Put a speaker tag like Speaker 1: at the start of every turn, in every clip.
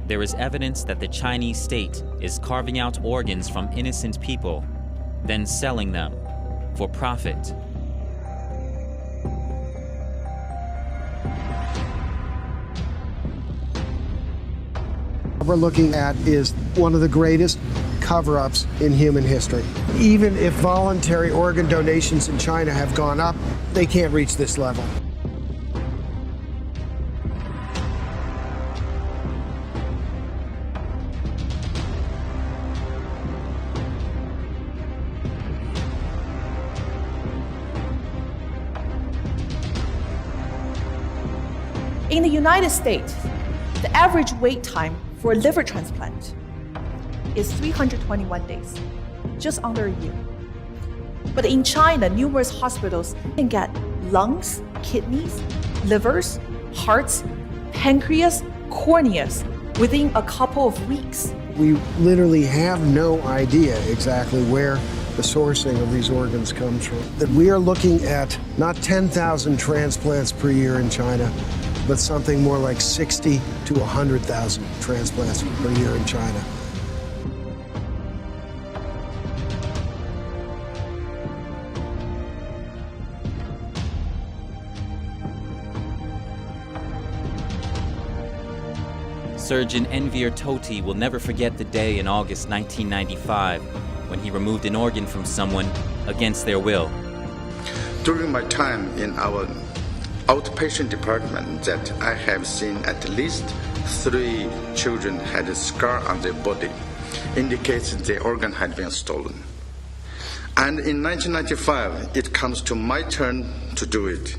Speaker 1: there is evidence that the Chinese state is carving out organs from innocent people, then selling them for profit.
Speaker 2: What we're looking at is one of the greatest cover-ups in human history. Even if voluntary organ donations in China have gone up, they can't reach this level.
Speaker 3: In the United States, the average wait time for a liver transplant is 321 days, just under a year. But in China, numerous hospitals can get lungs, kidneys, livers, hearts, pancreas, corneas within a couple of weeks.
Speaker 2: We literally have no idea exactly where the sourcing of these organs comes from. That we are looking at not 10,000 transplants per year in China, but something more like 60 to 100,000 transplants per year in China.
Speaker 1: Surgeon Enver Tohti will never forget the day in August 1995 when he removed an organ from someone against their will.
Speaker 4: During my time in our outpatient department, that I have seen at least 3 children had a scar on their body, indicates the organ had been stolen. And in 1995, it comes to my turn to do it.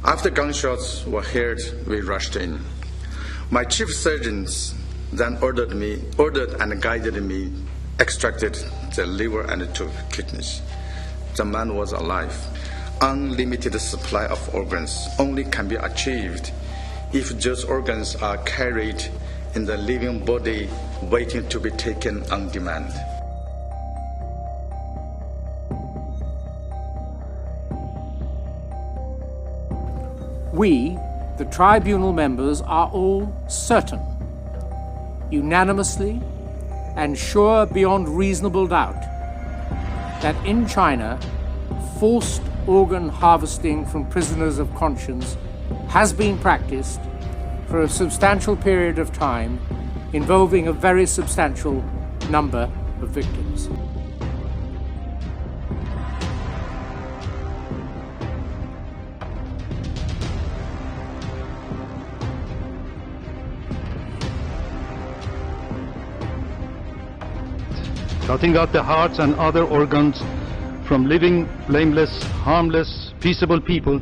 Speaker 4: After gunshots were heard, we rushed in. My chief surgeons then ordered and guided me, extracted the liver and 2 kidneys. The man was alive. Unlimited supply of organs only can be achieved if those organs are carried in the living body waiting to be taken on demand.
Speaker 5: We, the tribunal members, are all certain, unanimously and sure beyond reasonable doubt, that in China, forced organ harvesting from prisoners of conscience has been practiced for a substantial period of time, involving a very substantial number of victims.
Speaker 6: Cutting out the hearts and other organs from living, blameless, harmless, peaceable people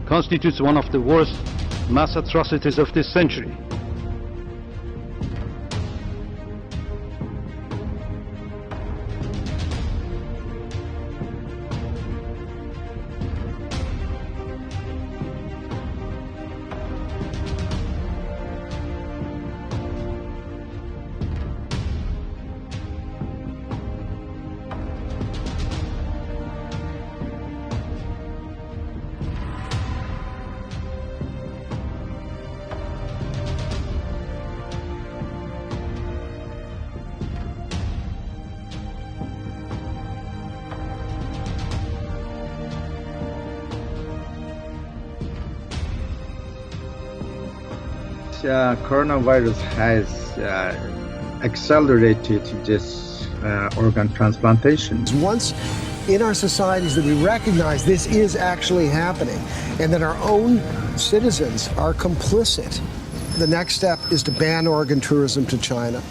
Speaker 6: constitutes one of the worst mass atrocities of this century.
Speaker 7: Coronavirus has accelerated this organ transplantation.
Speaker 2: Once in our societies that we recognize this is actually happening and that our own citizens are complicit, the next step is to ban organ tourism to China.